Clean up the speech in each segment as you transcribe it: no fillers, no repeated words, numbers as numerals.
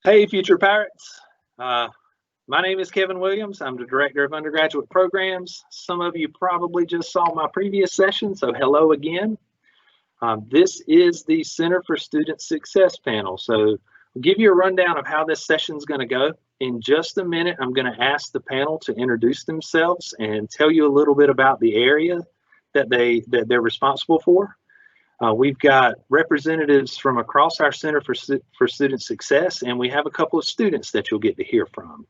Hey, future pirates. My name is Kevin Williams. I'm the Director of Undergraduate Programs. Some of you probably just saw my previous session, so hello again. This is the Center for Student Success panel. So I'll give you a rundown of how this session is going to go. In just a minute, I'm going to ask the panel to introduce themselves and tell you a little bit about the area that they're responsible for. We've got representatives from across our Center for Student Success, and we have a couple of students that you'll get to hear from.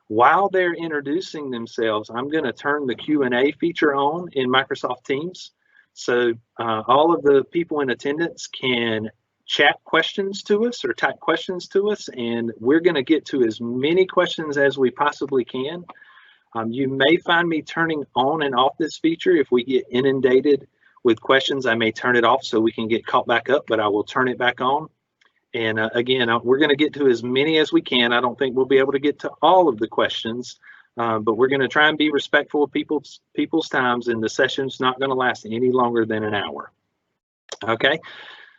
While they're introducing themselves, I'm going to turn the Q&A feature on in Microsoft Teams. So all of the people in attendance can chat questions to us or type questions to us, and we're going to get to as many questions as we possibly can. You may find me turning on and off this feature. If we get inundated with questions, I may turn it off so we can get caught back up, but I will turn it back on. And again, we're going to get to as many as we can. I don't think we'll be able to get to all of the questions, but we're going to try and be respectful of people's times, and the session's not going to last any longer than an hour. Okay,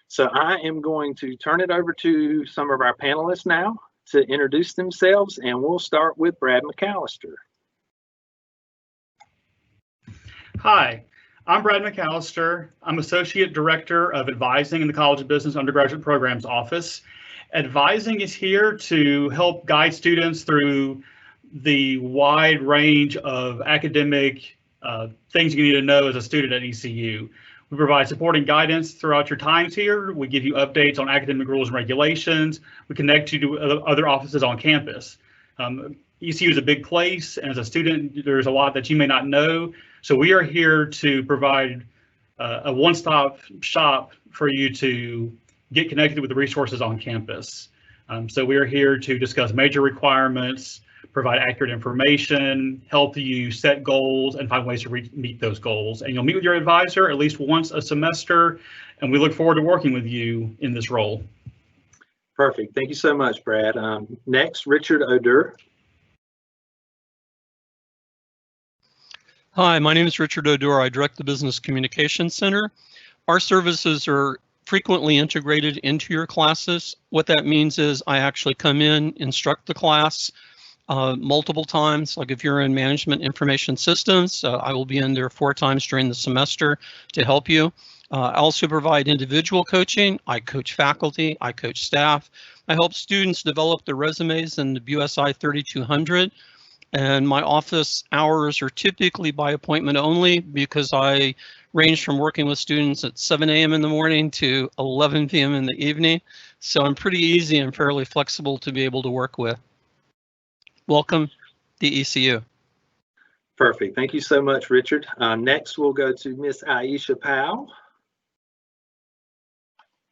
so I am going to turn it over to some of our panelists now to introduce themselves, and we'll start with Brad McCallister. Hi. I'm Brad McCallister. I'm Associate Director of Advising in the College of Business Undergraduate Programs Office. Advising is here to help guide students through the wide range of academic things you need to know as a student at ECU. We provide support and guidance throughout your times here. We give you updates on academic rules and regulations. We connect you to other offices on campus. ECU is a big place, and as a student, there's a lot that you may not know. So we are here to provide a one-stop shop for you to get connected with the resources on campus. So we are here to discuss major requirements, provide accurate information, help you set goals, and find ways to meet those goals. And you'll meet with your advisor at least once a semester, and we look forward to working with you in this role. Perfect. Thank you so much, Brad. Next, Richard Odor. Hi, my name is Richard Odor. I direct the Business Communications Center. Our services are frequently integrated into your classes. What that means is I actually come in, instruct the class multiple times. Like if you're in Management Information Systems, I will be in there 4 times during the semester to help you. I also provide individual coaching. I coach faculty, I coach staff. I help students develop their resumes in the BUSI 3200. And my office hours are typically by appointment only because I range from working with students at 7 a.m. in the morning to 11 p.m. in the evening. So I'm pretty easy and fairly flexible to be able to work with. Welcome to ECU. Perfect. Thank you so much, Richard. Next, we'll go to Miss Ayesha Powell.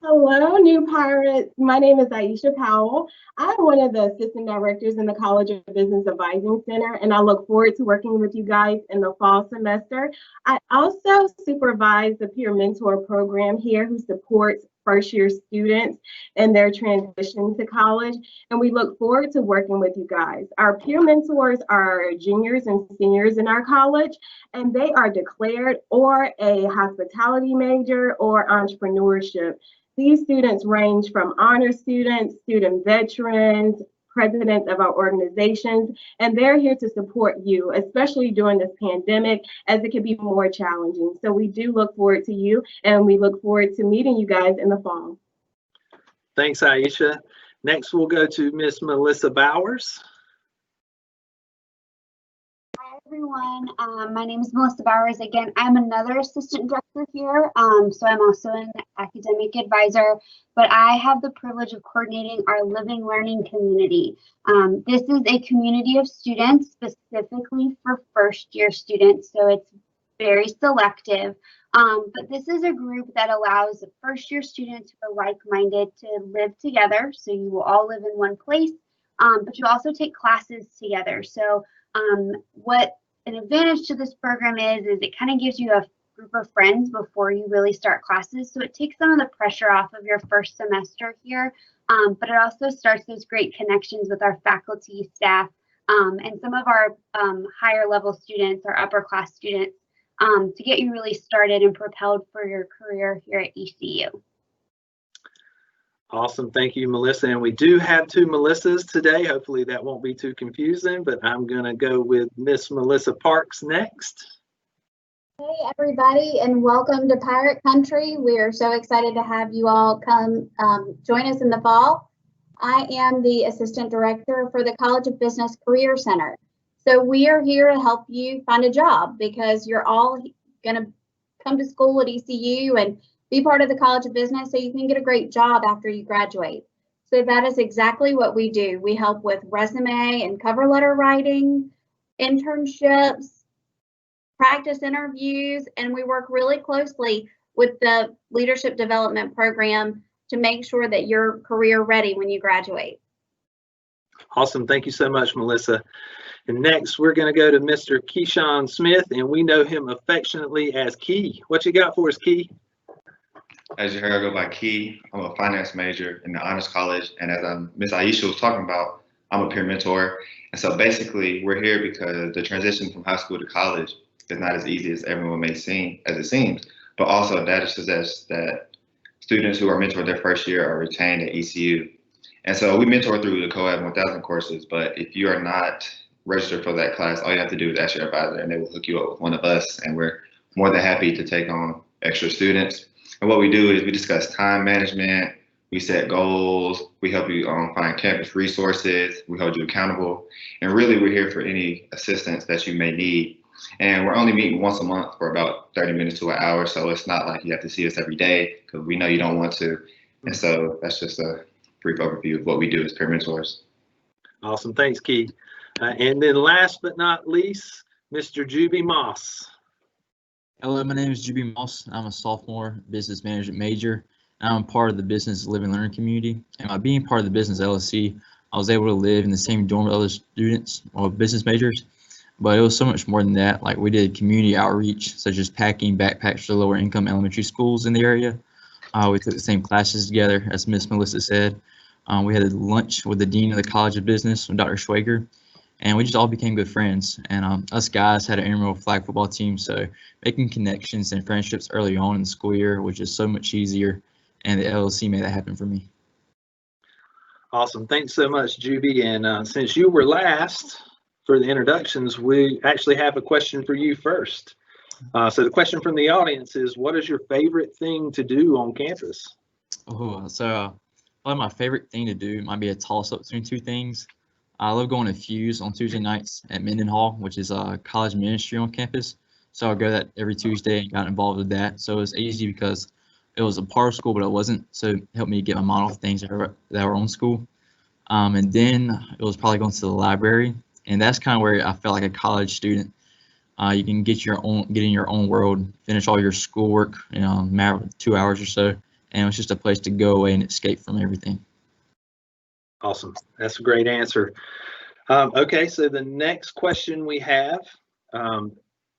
Hello, new pirates. My name is Ayesha Powell. I'm one of the assistant directors in the College of Business Advising Center, and I look forward to working with you guys in the fall semester. I also supervise the peer mentor program here who supports first-year students in their transition to college, and we look forward to working with you guys. Our peer mentors are juniors and seniors in our college, and they are declared or a hospitality major or entrepreneurship. These students range from honor students, student veterans, presidents of our organizations, and they're here to support you, especially during this pandemic, as it can be more challenging. So we do look forward to you, and we look forward to meeting you guys in the fall. Thanks, Ayesha. Next, we'll go to Miss Melissa Bowers. Hi, everyone. My name is Melissa Bowers. Again, I'm another assistant director here, so I'm also an academic advisor, but I have the privilege of coordinating our living learning community. This is a community of students specifically for first-year students, so it's very selective, but this is a group that allows first-year students who are like-minded to live together, so you will all live in one place, but you also take classes together. So what an advantage to this program is it kind of gives you a group of friends before you really start classes. So it takes some of the pressure off of your first semester here, but it also starts those great connections with our faculty, staff, and some of our higher level students, our upper class students, to get you really started and propelled for your career here at ECU. Awesome. Thank you, Melissa. And we do have two Melissas today. Hopefully that won't be too confusing, but I'm going to go with Miss Melissa Parks next. Hey everybody, and welcome to Pirate Country. We are so excited to have you all come join us in the fall. I am the Assistant Director for the College of Business Career Center. So we are here to help you find a job because you're all going to come to school at ECU and be part of the College of Business so you can get a great job after you graduate. So that is exactly what we do. We help with resume and cover letter writing, internships, practice interviews, and we work really closely with the leadership development program to make sure that you're career ready when you graduate. Awesome. Thank you so much, Melissa. And next, we're going to go to Mr. Keyshawn Smith, and we know him affectionately as Key. What you got for us, Key? As you heard, I go by Key. I'm a finance major in the Honors College, and as Miss Ayesha was talking about, I'm a peer mentor. And so basically, we're here because the transition from high school to college is not as easy as everyone may seem, as it seems, but also data suggests that students who are mentored their first year are retained at ECU. And so we mentor through the CoB 1000 courses, but if you are not registered for that class, all you have to do is ask your advisor and they will hook you up with one of us, and we're more than happy to take on extra students. And what we do is we discuss time management, we set goals, we help you find campus resources, we hold you accountable, and really we're here for any assistance that you may need. And we're only meeting once a month for about 30 minutes to an hour, so it's not like you have to see us every day because we know you don't want to. And so that's just a brief overview of what we do as peer mentors. Awesome. Thanks, Key. And then last but not least, Mr. Judy Moss. Hello, my name is Judy Moss. I'm a sophomore business management major. I'm part of the business live and learn community. And by being part of the business LLC, I was able to live in the same dorm with other students or business majors. But it was so much more than that. Like we did community outreach, such as packing backpacks to lower income elementary schools in the area. We took the same classes together, as Miss Melissa said. We had a lunch with the Dean of the College of Business, Dr. Schwager, and we just all became good friends. And us guys had an intramural flag football team, so making connections and friendships early on in the school year was just so much easier, and the LLC made that happen for me. Awesome. Thanks so much, Judy. And since you were last for the introductions, we actually have a question for you first. So the question from the audience is, what is your favorite thing to do on campus? Oh, so probably my favorite thing to do might be a toss-up between two things. I love going to Fuse on Tuesday nights at Mendenhall, which is a college ministry on campus. So I go that every Tuesday and got involved with that. So it was easy because it was a part of school, but it wasn't. So it helped me get my mind off things that were on school. And then it was probably going to the library. And that's kind of where I felt like a college student. You can get in your own world, finish all your schoolwork in a matter of 2 hours or so, and it's just a place to go away and escape from everything. Awesome. That's a great answer. Okay, so the next question we have,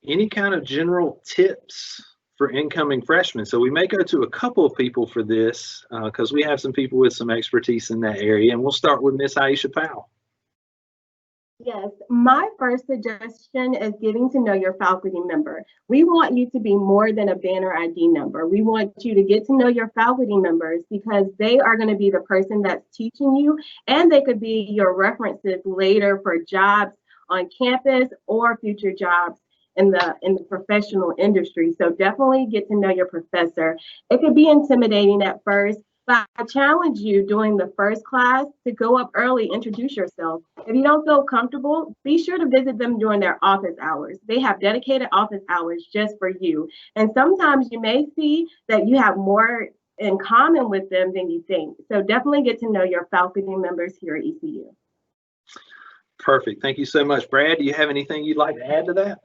any kind of general tips for incoming freshmen? So we may go to a couple of people for this because we have some people with some expertise in that area, and we'll start with Miss Ayesha Powell. Yes, my first suggestion is getting to know your faculty member. We want you to be more than a banner ID number. We want you to get to know your faculty members because they are going to be the person that's teaching you, and they could be your references later for jobs on campus or future jobs in the professional industry. So definitely get to know your professor. It could be intimidating at first, but I challenge you during the first class to go up early, introduce yourself. If you don't feel comfortable, be sure to visit them during their office hours. They have dedicated office hours just for you. And sometimes you may see that you have more in common with them than you think. So definitely get to know your faculty members here at ECU. Perfect. Thank you so much. Brad, do you have anything you'd like to add to that?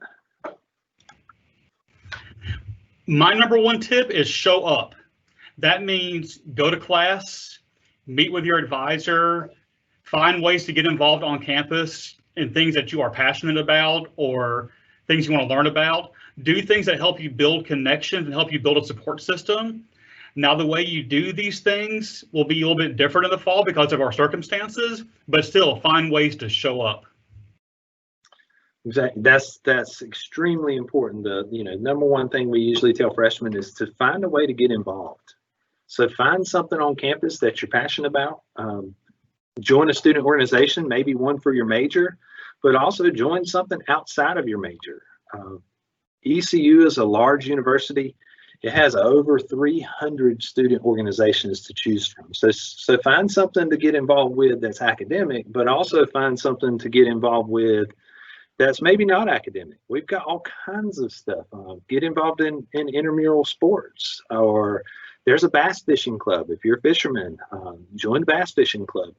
My number one tip is show up. That means go to class, meet with your advisor, find ways to get involved on campus in things that you are passionate about or things you want to learn about. Do things that help you build connections and help you build a support system. Now, the way you do these things will be a little bit different in the fall because of our circumstances, but still find ways to show up. Exactly. That's extremely important. The number one thing we usually tell freshmen is to find a way to get involved. So find something on campus that you're passionate about. Join a student organization, maybe one for your major, but also join something outside of your major. ECU is a large university. It has over 300 student organizations to choose from. So find something to get involved with that's academic, but also find something to get involved with that's maybe not academic. We've got all kinds of stuff. Get involved in intramural sports, or there's a bass fishing club. If you're a fisherman, join the bass fishing club.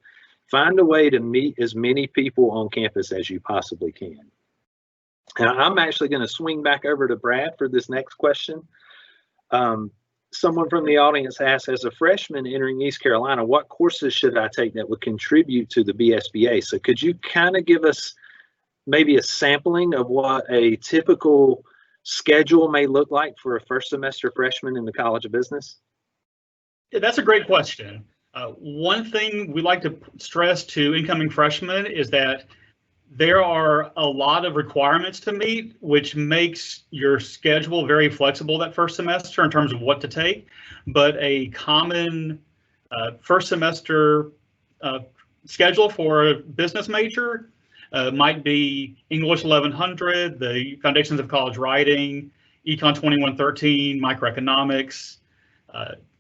Find a way to meet as many people on campus as you possibly can. Now, I'm actually going to swing back over to Brad for this next question. Someone from the audience asked, as a freshman entering East Carolina, what courses should I take that would contribute to the BSBA? So could you kind of give us maybe a sampling of what a typical schedule may look like for a first semester freshman in the College of Business? Yeah, that's a great question. One thing we like to stress to incoming freshmen is that there are a lot of requirements to meet, which makes your schedule very flexible that first semester in terms of what to take. But a common first semester schedule for a business major might be English 1100, the Foundations of College Writing, Econ 2113, Microeconomics,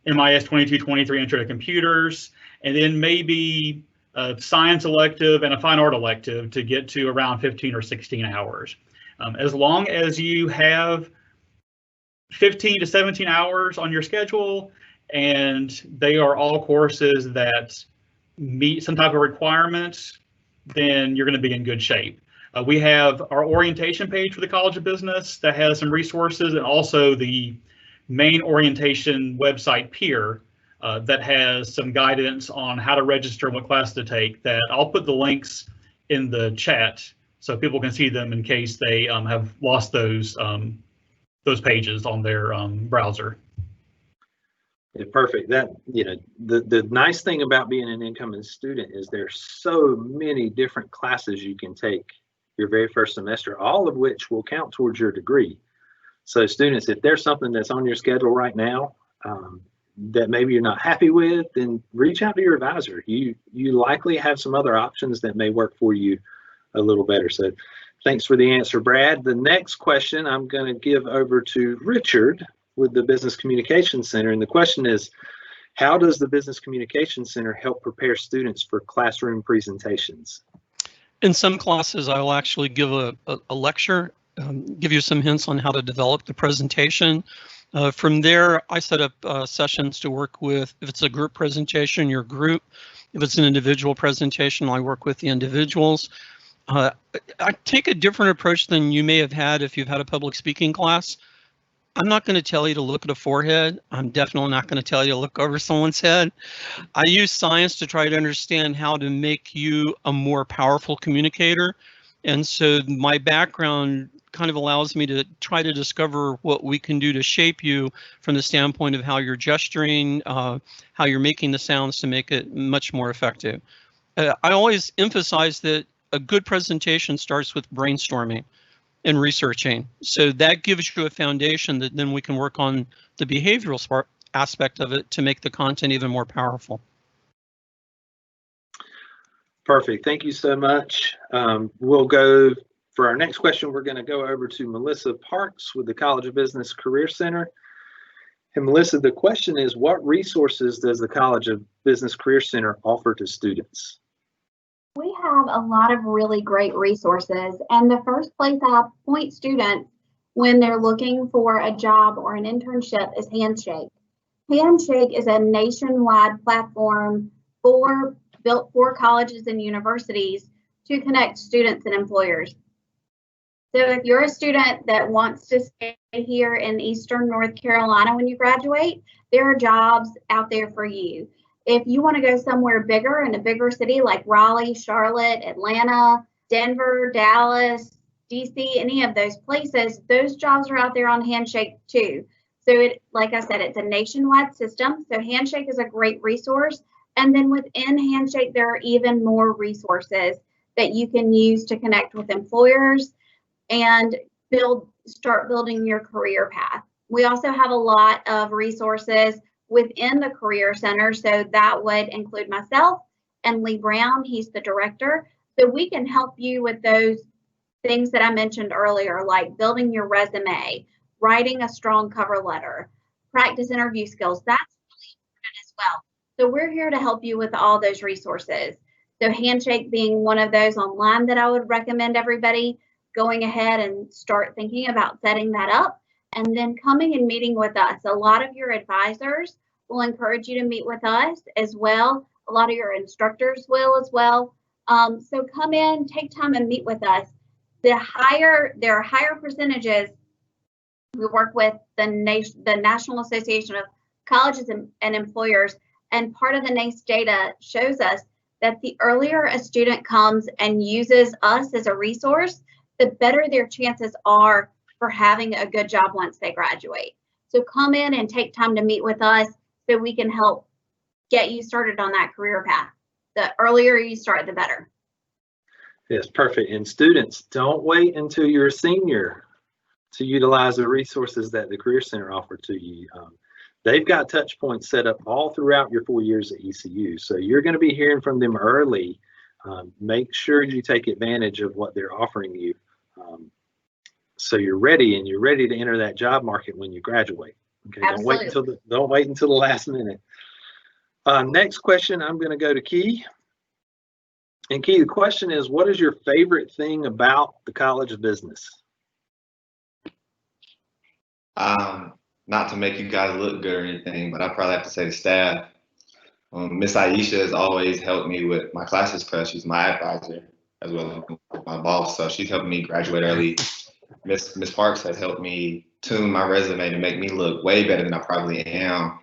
MIS 2223, Intro to Computers, and then maybe a science elective and a fine art elective to get to around 15 or 16 hours. As long as you have 15 to 17 hours on your schedule and they are all courses that meet some type of requirements, then you're going to be in good shape. We have our orientation page for the College of Business that has some resources, and also the main orientation website, Peer, that has some guidance on how to register and what class to take. That I'll put the links in the chat so people can see them in case they have lost those pages on their browser. Yeah, perfect. That, you know, the nice thing about being an incoming student is there's so many different classes you can take your very first semester, all of which will count towards your degree. So students, if there's something that's on your schedule right now that maybe you're not happy with, then reach out to your advisor. You likely have some other options that may work for you a little better. So thanks for the answer, Brad. The next question I'm going to give over to Richard with the Business Communication Center. And the question is, how does the Business Communication Center help prepare students for classroom presentations? In some classes, I will actually give a lecture, give you some hints on how to develop the presentation. From there, I set up sessions to work with, if it's a group presentation, your group. If it's an individual presentation, I work with the individuals. I take a different approach than you may have had if you've had a public speaking class. I'm not going to tell you to look at a forehead. I'm definitely not going to tell you to look over someone's head. I use science to try to understand how to make you a more powerful communicator. And so my background kind of allows me to try to discover what we can do to shape you from the standpoint of how you're gesturing, how you're making the sounds to make it much more effective. I always emphasize that a good presentation starts with brainstorming and researching. So that gives you a foundation that then we can work on the behavioral aspect of it to make the content even more powerful. Perfect. Thank you so much. We'll go for our next question. We're going to go over to Melissa Parks with the College of Business Career Center. And Melissa, the question is, what resources does the College of Business Career Center offer to students? We have a lot of really great resources, and the first place I point students when they're looking for a job or an internship is Handshake. Handshake is a nationwide platform built for colleges and universities to connect students and employers. So if you're a student that wants to stay here in Eastern North Carolina when you graduate, there are jobs out there for you. If you want to go somewhere bigger in a bigger city like Raleigh, Charlotte, Atlanta, Denver, Dallas, DC, any of those places, those jobs are out there on Handshake too. So like I said, it's a nationwide system. So Handshake is a great resource. And then within Handshake, there are even more resources that you can use to connect with employers and start building your career path. We also have a lot of resources within the Career Center. So that would include myself and Lee Brown. He's the director. So we can help you with those things that I mentioned earlier, like building your resume, writing a strong cover letter, practice interview skills. That's really important as well. So we're here to help you with all those resources. So Handshake being one of those online that I would recommend everybody going ahead and start thinking about setting that up, and then coming and meeting with us. A lot of your advisors will encourage you to meet with us as well. A lot of your instructors will as well. So come in, take time and meet with us. There are higher percentages. We work with the National Association of Colleges and Employers, and part of the NACE data shows us that the earlier a student comes and uses us as a resource, the better their chances are for having a good job once they graduate. So come in and take time to meet with us so we can help get you started on that career path. The earlier you start, the better. Yes, perfect. And students, don't wait until you're a senior to utilize the resources that the Career Center offer to you. They've got touch points set up all throughout your 4 years at ECU. So you're going to be hearing from them early. Make sure you take advantage of what they're offering you. So you're ready, and you're ready to enter that job market when you graduate. Okay, Absolutely. Don't wait until the last minute. Next question, I'm going to go to Key. And Key, the question is, what is your favorite thing about the College of Business? Not to make you guys look good or anything, but I probably have to say the staff. Miss Ayesha has always helped me with my classes prep. She's my advisor as well as my boss, so she's helped me graduate early. Miss Parks has helped me tune my resume to make me look way better than I probably am.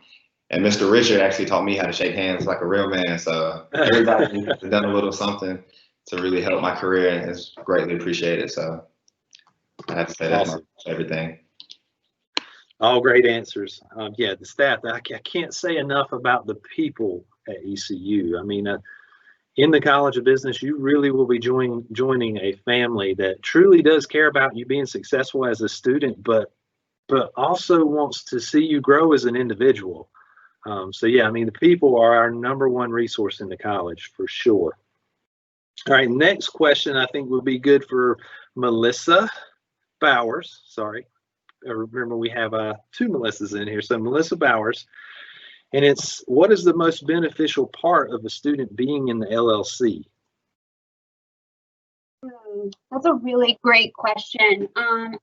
And Mr. Richard actually taught me how to shake hands like a real man. So everybody has done a little something to really help my career, and it's greatly appreciated. So I have to say that's my favorite thing. All great answers. Yeah, the staff, I can't say enough about the people at ECU. I mean, in the College of Business, you really will be joining a family that truly does care about you being successful as a student, but also wants to see you grow as an individual. So yeah, I mean, the people are our #1 resource in the college for sure. All right, next question I think would be good for Melissa Bowers. Sorry. Remember, we have 2 Melissas in here. So Melissa Bowers, and it's, what is the most beneficial part of a student being in the LLC? That's a really great question.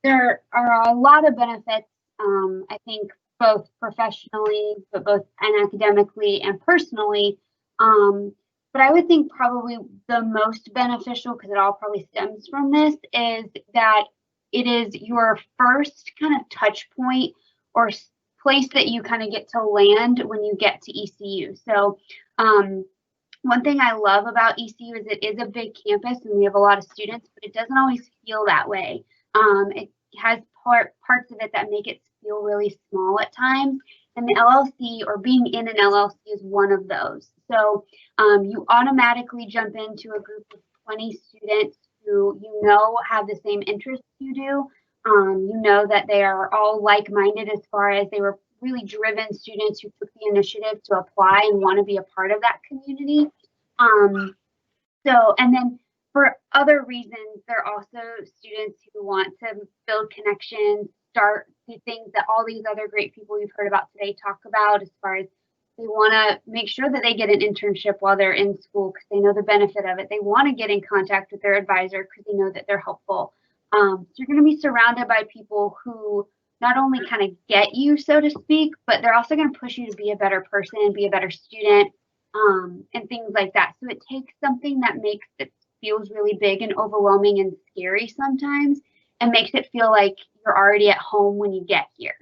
There are a lot of benefits, I think, both professionally, but both and academically and personally. But I would think probably the most beneficial, because it all probably stems from this, is that it is your first kind of touch point or place that you kind of get to land when you get to ECU. So one thing I love about ECU is it is a big campus and we have a lot of students, but it doesn't always feel that way. It has parts of it that make it feel really small at times. And the LLC, or being in an LLC, is one of those. So you automatically jump into a group of 20 students who have the same interests you do. You know that they are all like-minded as far as they were really driven students who took the initiative to apply and want to be a part of that community. And then for other reasons, there are also students who want to build connections, start the things that all these other great people you've heard about today talk about, as far as they want to make sure that they get an internship while they're in school because they know the benefit of it. They want to get in contact with their advisor because they know that they're helpful. So you're going to be surrounded by people who not only kind of get you, so to speak, but they're also going to push you to be a better person, be a better student, and things like that. So it takes something that feels really big and overwhelming and scary sometimes and makes it feel like you're already at home when you get here.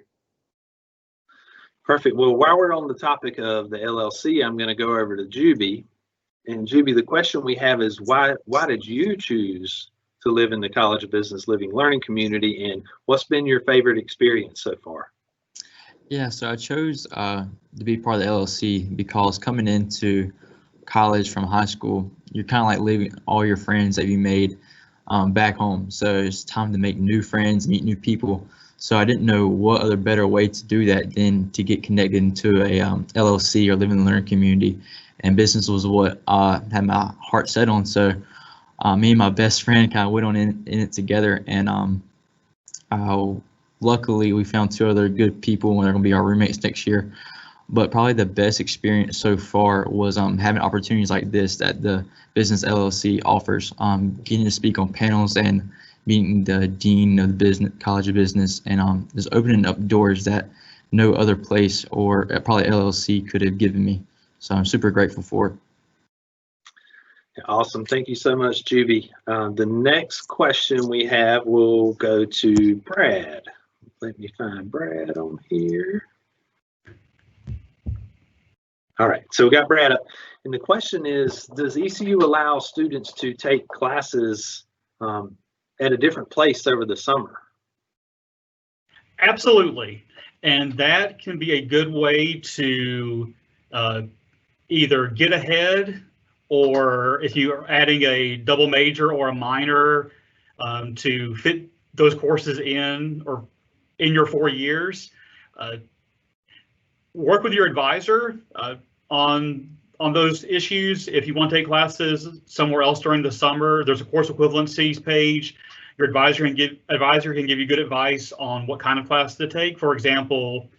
Perfect. Well, while we're on the topic of the LLC, I'm going to go over to Juby. And Juby, the question we have is, why did you choose to live in the College of Business Living Learning community, and what's been your favorite experience so far? Yeah, so I chose to be part of the LLC because coming into college from high school, you're kind of like leaving all your friends that you made back home. So it's time to make new friends, meet new people. So I didn't know what other better way to do that than to get connected into a LLC or live and learn community. And business was what I had my heart set on. So me and my best friend kind of went on in it together. And luckily we found 2 other good people, and they're going to be our roommates next year. But probably the best experience so far was having opportunities like this that the Business LLC offers, getting to speak on panels and meeting the dean of the business College of Business, and just opening up doors that no other place or probably LLC could have given me. So I'm super grateful for it. Awesome. Thank you so much, Judy. The next question we have will go to Brad. Let me find Brad on here. All right, so we got Brad up. And the question is, does ECU allow students to take classes at a different place over the summer? Absolutely. And that can be a good way to either get ahead, or if you are adding a double major or a minor to fit those courses in or in your 4 years. Work with your advisor on those issues. If you want to take classes somewhere else during the summer, there's a course equivalencies page. Your advisor can give you good advice on what kind of class to take. For example,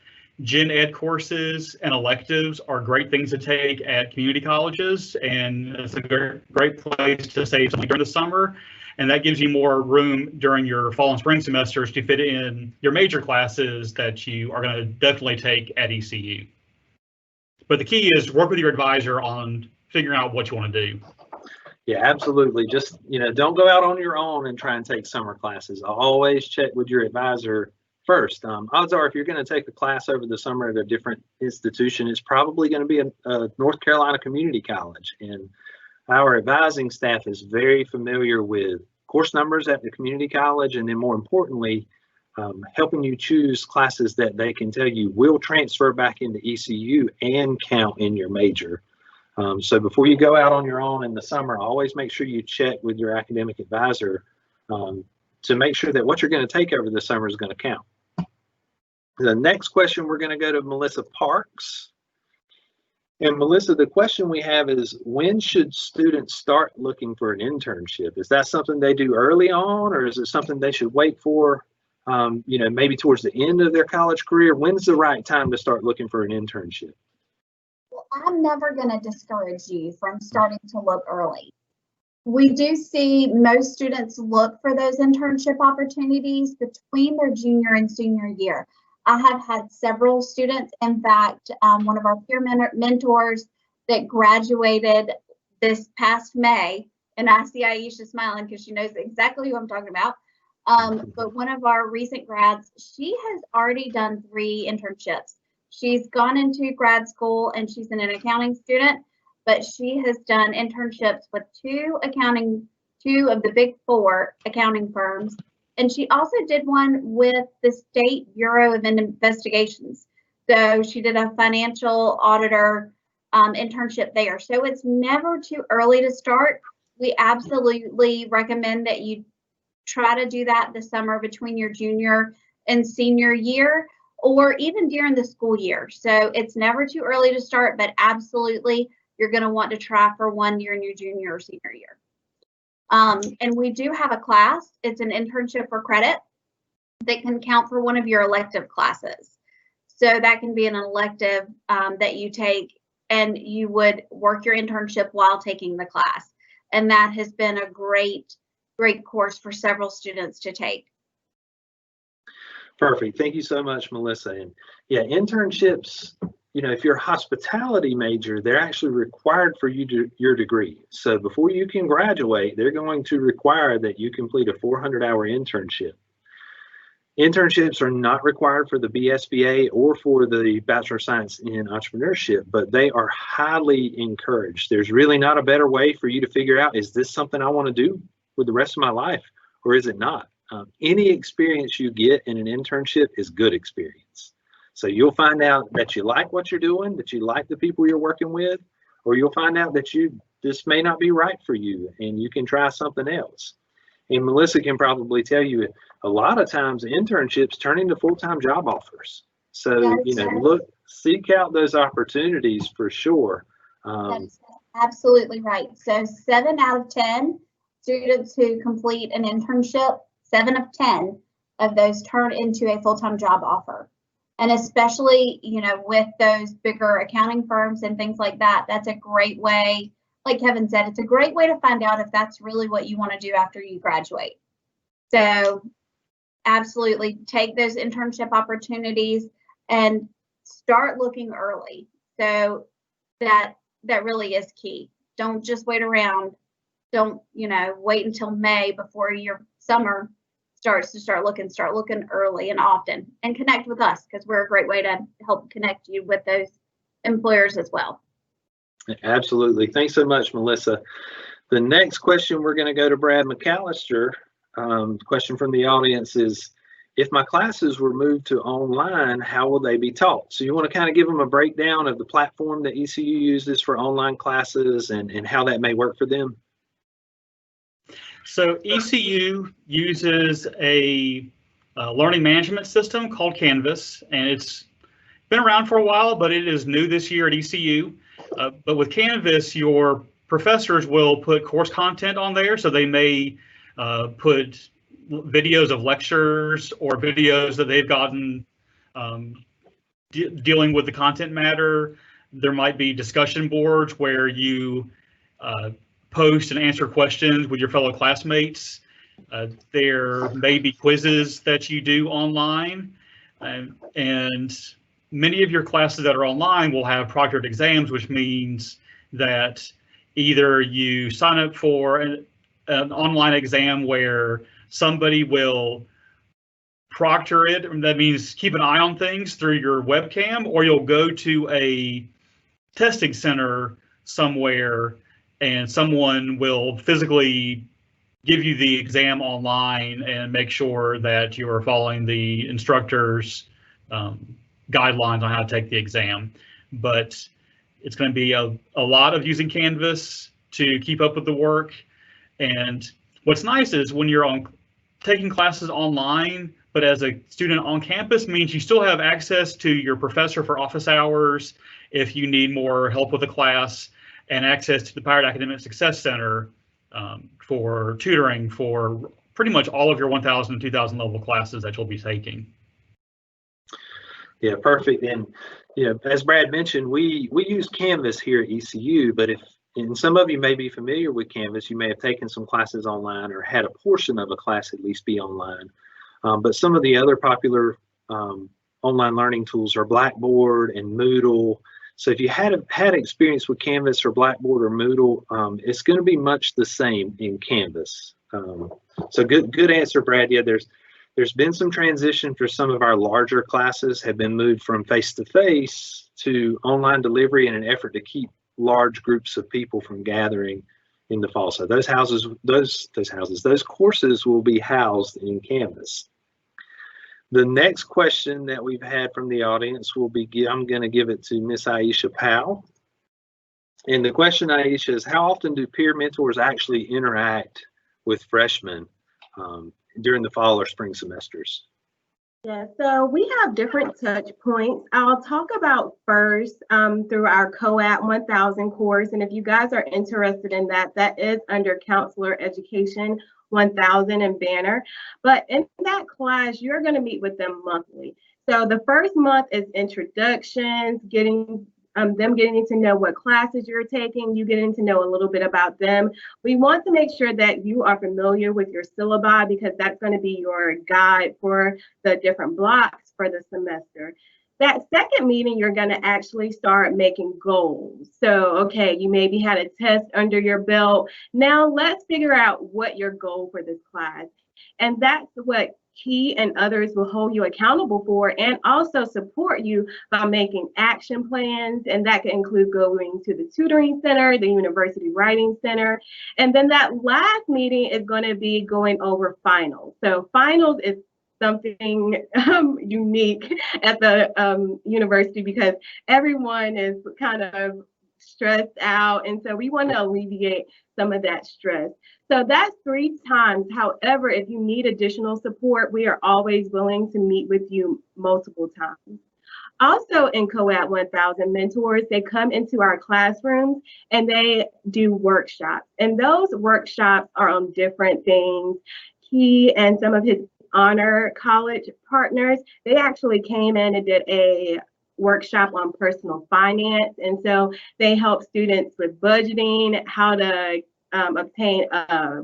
gen ed courses and electives are great things to take at community colleges, and it's a great place to save something during the summer. And that gives you more room during your fall and spring semesters to fit in your major classes that you are going to definitely take at ECU. But the key is work with your advisor on figuring out what you want to do. Yeah, absolutely. Just, don't go out on your own and try and take summer classes. Always check with your advisor first. Odds are if you're going to take a class over the summer at a different institution, it's probably going to be a North Carolina community college. And our advising staff is very familiar with course numbers at the community college, and then more importantly, helping you choose classes that they can tell you will transfer back into ECU and count in your major. So before you go out on your own in the summer, always make sure you check with your academic advisor to make sure that what you're going to take over the summer is going to count. The next question, we're going to go to Melissa Parks. And Melissa, the question we have is, when should students start looking for an internship? Is that something they do early on, or is it something they should wait for, maybe towards the end of their college career? When's the right time to start looking for an internship? Well, I'm never going to discourage you from starting to look early. We do see most students look for those internship opportunities between their junior and senior year. I have had several students, in fact, one of our peer mentors that graduated this past May, and I see Ayesha smiling because she knows exactly who I'm talking about. But one of our recent grads, she has already done 3 internships. She's gone into grad school and she's an accounting student, but she has done internships with 2 of the big 4 accounting firms. And she also did one with the State Bureau of Investigations. So she did a financial auditor internship there. So it's never too early to start. We absolutely recommend that you try to do that this summer between your junior and senior year, or even during the school year. So it's never too early to start, but absolutely you're going to want to try for 1 year in your junior or senior year. And we do have a class. It's an internship for credit that can count for one of your elective classes. So that can be an elective that you take, and you would work your internship while taking the class. And that has been a great course for several students to take. Perfect. Thank you so much, Melissa. And yeah, internships, if you're a hospitality major, they're actually required for your degree. So before you can graduate, they're going to require that you complete a 400-hour internship. Internships are not required for the BSBA or for the Bachelor of Science in Entrepreneurship, but they are highly encouraged. There's really not a better way for you to figure out, is this something I want to do with the rest of my life, or is it not? Any experience you get in an internship is good experience. So you'll find out that you like what you're doing, that you like the people you're working with, or you'll find out that this may not be right for you and you can try something else. And Melissa can probably tell you a lot of times internships turn into full-time job offers. So, you know, seek out those opportunities for sure. That's absolutely right. So 7 out of 10 students who complete an internship, 7 of 10 of those turn into a full-time job offer. And especially, you know, with those bigger accounting firms and things like that, that's a great way, like Kevin said, it's a great way to find out if that's really what you want to do after you graduate. So absolutely take those internship opportunities and start looking early. So that really is key. Don't just wait around. Don't, you know, wait until May before your summer starts to start looking early and often, and connect with us, because we're a great way to help connect you with those employers as well. Absolutely. Thanks so much, Melissa. The next question, we're going to go to Brad McCallister. Question from the audience is, if my classes were moved to online, how will they be taught? So you want to kind of give them a breakdown of the platform that ECU uses for online classes and how that may work for them? So ECU uses a learning management system called Canvas, and it's been around for a while, but it is new this year at ECU. But with Canvas, your professors will put course content on there, so they may put videos of lectures or videos that they've gotten dealing with the content matter. There might be discussion boards where you post and answer questions with your fellow classmates. There may be quizzes that you do online, and many of your classes that are online will have proctored exams, which means that either you sign up for an online exam where somebody will proctor it, and that means keep an eye on things through your webcam, or you'll go to a testing center somewhere and someone will physically give you the exam online and make sure that you are following the instructor's guidelines on how to take the exam. But it's going to be a lot of using Canvas to keep up with the work. And what's nice is when you're taking classes online, but as a student on campus, means you still have access to your professor for office hours if you need more help with a class, and access to the Pirate Academic Success Center for tutoring for pretty much all of your 1,000 and 2,000 level classes that you'll be taking. Yeah, perfect. And you know, as Brad mentioned, we use Canvas here at ECU, but and some of you may be familiar with Canvas, you may have taken some classes online or had a portion of a class at least be online. But some of the other popular online learning tools are Blackboard and Moodle. So if you had experience with Canvas or Blackboard or Moodle, it's going to be much the same in Canvas. So good answer, Brad. Yeah, there's been some transition for some of our larger classes have been moved from face-to-face to online delivery in an effort to keep large groups of people from gathering in the fall. So those courses will be housed in Canvas. The next question that we've had from the audience will be, I'm going to give it to Miss Ayesha Powell. And the question, Ayesha, is how often do peer mentors actually interact with freshmen during the fall or spring semesters? Yeah, so we have different touch points. I'll talk about first through our CoAP 1000 course. And if you guys are interested in that, that is under Counselor Education 1000 and Banner. But in that class, you're going to meet with them monthly. So the first month is introductions, getting them getting to know what classes you're taking, you getting to know a little bit about them. We want to make sure that you are familiar with your syllabi, because that's going to be your guide for the different blocks for the semester. That second meeting, you're going to actually start making goals. So, okay, you maybe had a test under your belt. Now let's figure out what your goal for this class. And that's what Key and others will hold you accountable for, and also support you by making action plans. And that can include going to the tutoring center, the university writing center. And then that last meeting is going to be going over finals. So finals is something unique at the university, because everyone is kind of stressed out. And so we want to alleviate some of that stress. So that's 3 times. However, if you need additional support, we are always willing to meet with you multiple times. Also in CoAP 1000 mentors, they come into our classrooms and they do workshops. And those workshops are on different things. He and some of his honor college partners, they actually came in and did a workshop on personal finance. And so they help students with budgeting, how to obtain a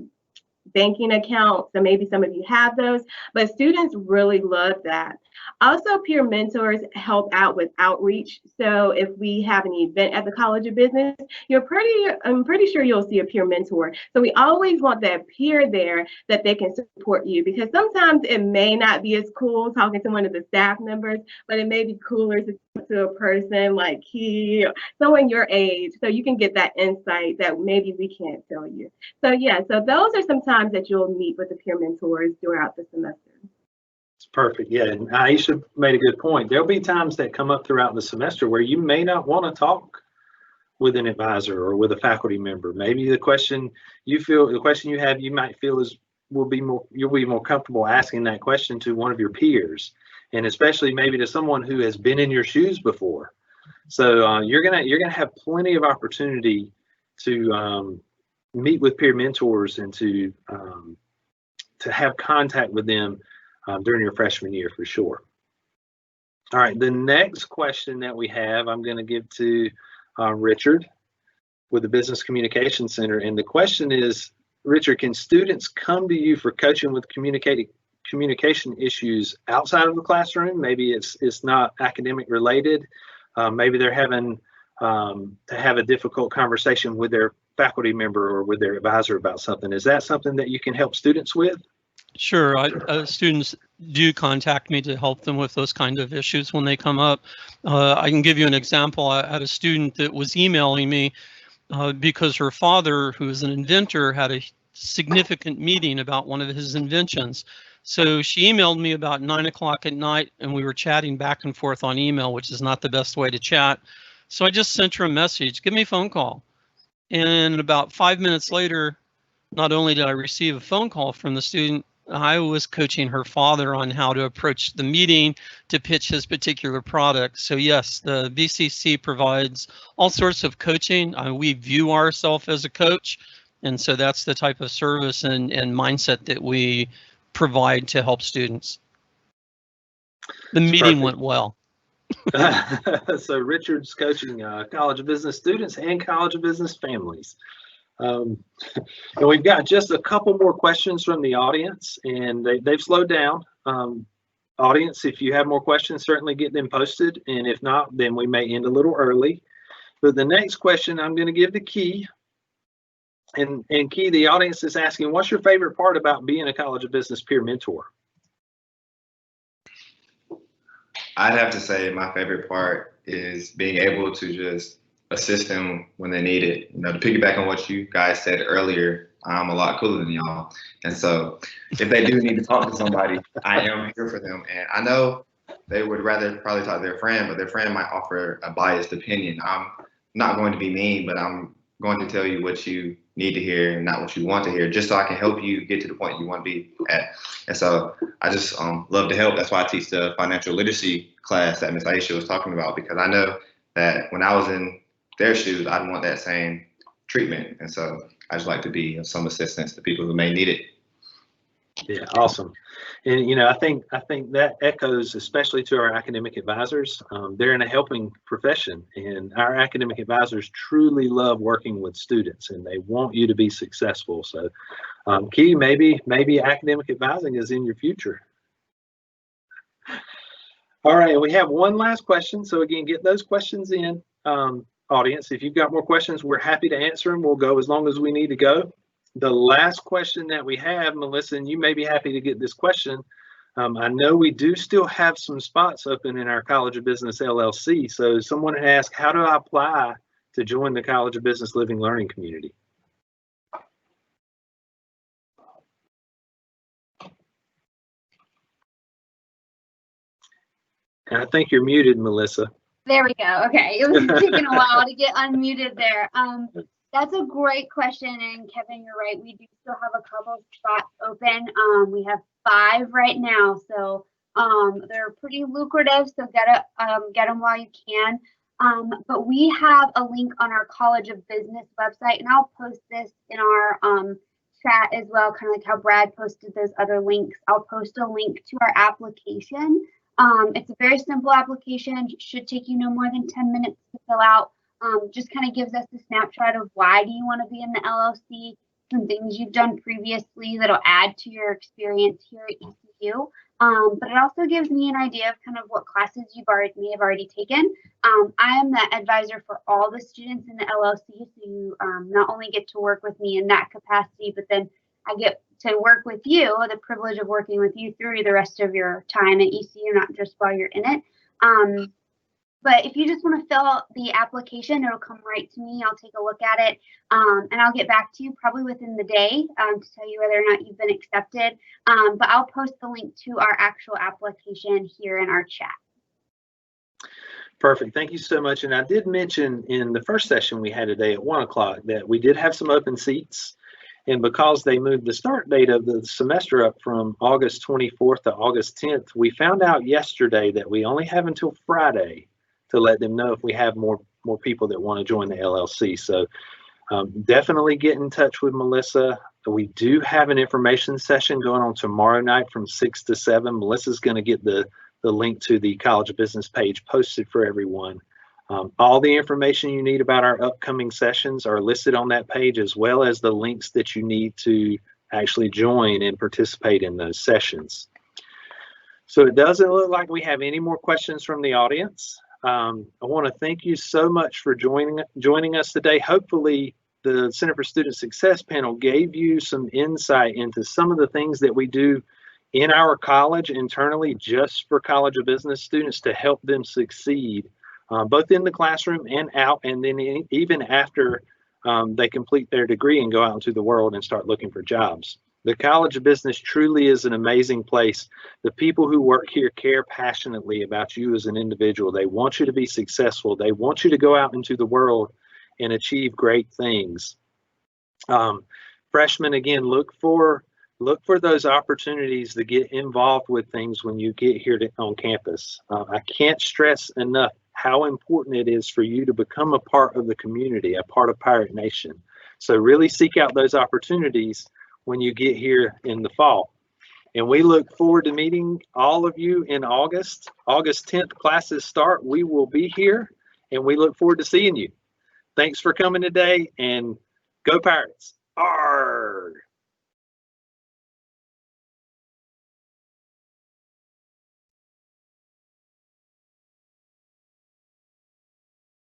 banking account. So maybe some of you have those, but students really love that. Also, peer mentors help out with outreach. So if we have an event at the College of Business, I'm pretty sure you'll see a peer mentor. So we always want that peer there that they can support you, because sometimes it may not be as cool talking to one of the staff members, but it may be cooler to talk to a person like someone your age, so you can get that insight that maybe we can't tell you. So yeah, so those are some times that you'll meet with the peer mentors throughout the semester. It's perfect. Yeah, and Ayesha made a good point. There'll be times that come up throughout the semester where you may not want to talk with an advisor or with a faculty member. Maybe the question you have, you might feel you'll be more comfortable asking that question to one of your peers, and especially maybe to someone who has been in your shoes before. So you're gonna have plenty of opportunity to meet with peer mentors and to have contact with them during your freshman year for sure. All right, the next question that we have, I'm going to give to Richard with the Business Communication Center. And the question is, Richard, can students come to you for coaching with communication issues outside of the classroom? Maybe it's not academic related. Maybe they're having to have a difficult conversation with their faculty member or with their advisor about something. Is that something that you can help students with? Sure. Students do contact me to help them with those kind of issues when they come up. I can give you an example. I had a student that was emailing me because her father, who is an inventor, had a significant meeting about one of his inventions. So she emailed me about 9 o'clock at night, and we were chatting back and forth on email, which is not the best way to chat. So I just sent her a message, give me a phone call. And about 5 minutes later, not only did I receive a phone call from the student, I was coaching her father on how to approach the meeting to pitch his particular product. So yes, the BCC provides all sorts of coaching. We view ourselves as a coach. And so that's the type of service and mindset that we provide to help students. The meeting went well. So Richard's coaching College of Business students and College of Business families. And we've got just a couple more questions from the audience, and they've slowed down. Audience, if you have more questions, certainly get them posted, and if not, then we may end a little early. But the next question I'm going to give to Key. And Key, the audience is asking, what's your favorite part about being a College of Business peer mentor? I'd have to say my favorite part is being able to just assist them when they need it. You know, to piggyback on what you guys said earlier, I'm a lot cooler than y'all. And so if they do need to talk to somebody, I am here for them. And I know they would rather probably talk to their friend, but their friend might offer a biased opinion. I'm not going to be mean, but I'm going to tell you what you need to hear and not what you want to hear, just so I can help you get to the point you want to be at. And so I just love to help. That's why I teach the financial literacy class that Ms. Ayesha was talking about, because I know that when I was in their shoes, I'd want that same treatment. And so I just like to be of some assistance to people who may need it. Yeah, awesome. And, you know, I think that echoes especially to our academic advisors. They're in a helping profession, and our academic advisors truly love working with students, and they want you to be successful. So, Key, maybe academic advising is in your future. All right, we have one last question. So again, get those questions in. Audience, if you've got more questions, we're happy to answer them. We'll go as long as we need to go. The last question that we have, Melissa, and you may be happy to get this question. I know we do still have some spots open in our College of Business LLC. So someone had asked, how do I apply to join the College of Business Living Learning community? And I think you're muted, Melissa. There we go. Okay, it was taking a while to get unmuted there. That's a great question, and Kevin, you're right. We do still have a couple of spots open. We have 5 right now, so they're pretty lucrative. So get them while you can. But we have a link on our College of Business website, and I'll post this in our chat as well, kind of like how Brad posted those other links. I'll post a link to our application. It's a very simple application. It should take you no more than 10 minutes to fill out. Just kind of gives us a snapshot of why do you want to be in the LLC, some things you've done previously that'll add to your experience here at ECU. But it also gives me an idea of kind of what classes you may have already taken. I am the advisor for all the students in the LLC, so you not only get to work with me in that capacity, but then I get to work with you, the privilege of working with you through the rest of your time at ECU, not just while you're in it. But if you just want to fill out the application, it'll come right to me. I'll take a look at it, and I'll get back to you probably within the day to tell you whether or not you've been accepted. But I'll post the link to our actual application here in our chat. Perfect. Thank you so much. And I did mention in the first session we had today at 1 o'clock that we did have some open seats. And because they moved the start date of the semester up from August 24th to August 10th, we found out yesterday that we only have until Friday to let them know if we have more people that want to join the LLC. So definitely get in touch with Melissa. We do have an information session going on tomorrow night from 6 to 7. Melissa's going to get the link to the College of Business page posted for everyone. All the information you need about our upcoming sessions are listed on that page, as well as the links that you need to actually join and participate in those sessions. So it doesn't look like we have any more questions from the audience. I want to thank you so much for joining us today. Hopefully the Center for Student Success panel gave you some insight into some of the things that we do in our college internally just for College of Business students to help them succeed, both in the classroom and out, and then even after they complete their degree and go out into the world and start looking for jobs. The College of Business truly is an amazing place. The people who work here care passionately about you as an individual. They want you to be successful. They want you to go out into the world and achieve great things. Freshmen, again, look for those opportunities to get involved with things when you get here on campus. I can't stress enough how important it is for you to become a part of the community, a part of Pirate Nation. So really seek out those opportunities when you get here in the fall. And we look forward to meeting all of you in August. August 10th classes start. We will be here, and we look forward to seeing you. Thanks for coming today, and go Pirates. Arrgh.